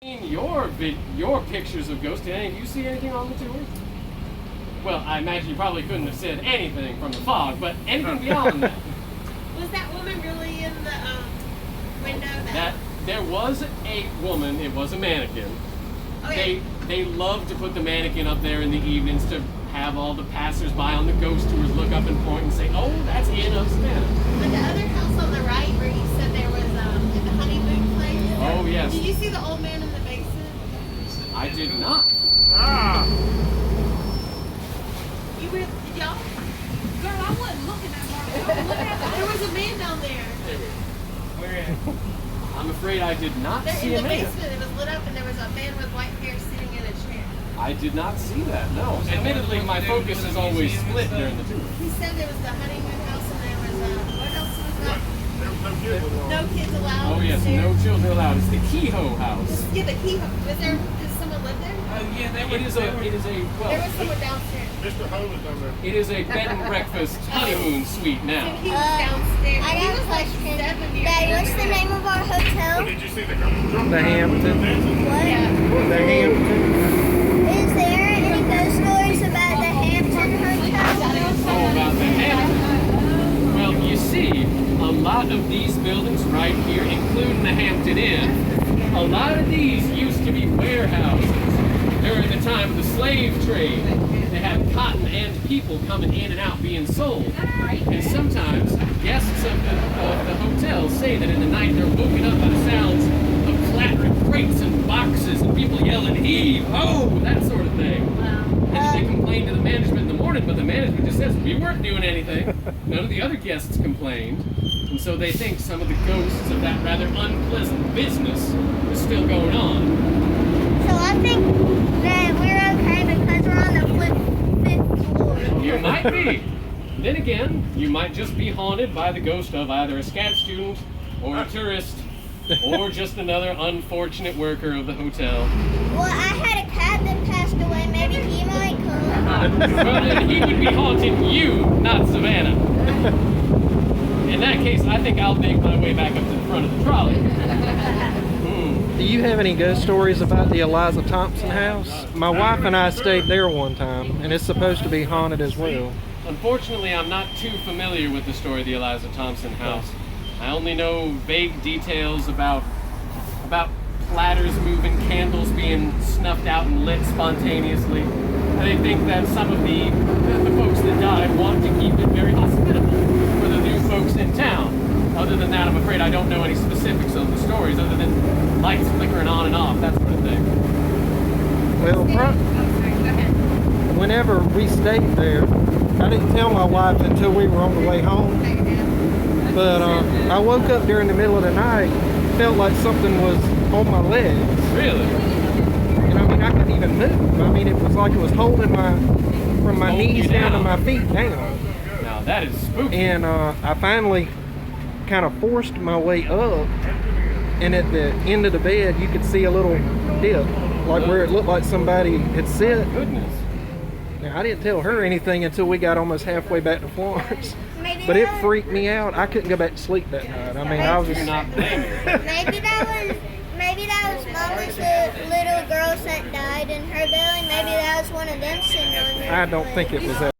Your pictures of ghosts. Did any of you see anything on the tour? Well, I imagine you probably couldn't have said anything from the fog, but anything beyond that. Was that woman really in the window? There was a woman. It was a mannequin. Okay. They love to put the mannequin up there in the evenings to have all the passersby on the ghost tours look up and point and say, "Oh, that's Inn of Savannah." But the other house on the right, where you said there was in the honeymoon place. Oh yes. Did you see the old man in the basement? I did not. Did y'all? Girl, I wasn't looking at her. There was a man down there. Where at? I'm afraid I did not see in a the man. basement. It was lit up, and there was a man with white hair sitting in a chair. I did not see that. No. Admittedly, my focus is always split during the tour. He said there was the honeymoon house, and there was what else was that? No kids allowed. Oh yes, upstairs. no children allowed. It's the Kehoe House. Yeah, the Kehoe. Did someone live there? It is a There was someone downstairs. Mr. Ho was over there. It is a bed and breakfast honeymoon suite now. He was downstairs. I He got a was like question. 7 years Daddy, what's the old. name of our hotel? Did you see the truck? The Hampton. What? The Hampton. Is there any ghost stories about the Hampton Hotel? Oh, about the Hampton. Well, you see, a lot of these buildings right here, including the Hampton Inn, a lot of these used to be warehouses. During the time of the slave trade, they had cotton and people coming in and out being sold. And sometimes guests of the hotel say that in the night they're woken up by the sounds of clattering crates and boxes and people yelling, "Heave, ho!" that sort of thing. And then they complain to the management in the morning, but the management just says, "We weren't doing anything." None of the other guests complained. And so they think some of the ghosts of that rather unpleasant business is still going on. So I think that we're okay because we're on the fifth floor. You might be. Then again, you might just be haunted by the ghost of either a scat student or a tourist or just another unfortunate worker of the hotel. Well, I had a cat that passed away. Maybe he might come. Well, then he would be haunting you, not Savannah. In that case, I think I'll make my way back up to the front of the trolley. Do you have any ghost stories about the Eliza Thompson house? My wife and I stayed there one time, and it's supposed to be haunted as well. Unfortunately, I'm not too familiar with the story of the Eliza Thompson house. I only know vague details about platters moving, candles being snuffed out and lit spontaneously. They think that some of the folks that died want to keep it very hospitable for the new folks in town. Other than that, I'm afraid I don't know any specifics of the stories other than lights flickering on and off, that sort of thing. Well, whenever we stayed there, I didn't tell my wife until we were on the way home. But I woke up during the middle of the night, felt like something was on my legs. Really? And I mean, I couldn't even move. I mean, it was like it was holding from my knees down to my feet down. Now that is spooky. And I finally kind of forced my way up, and at the end of the bed you could see a little dip, like where it looked like somebody had sit. Goodness. Now I didn't tell her anything until we got almost halfway back to Florence, but it freaked me out. I couldn't go back to sleep that night. I mean, I was just not blaming. Maybe that was Mama's the little girls that died in her belly. Maybe that was one of them sitting on there. I don't think it was that.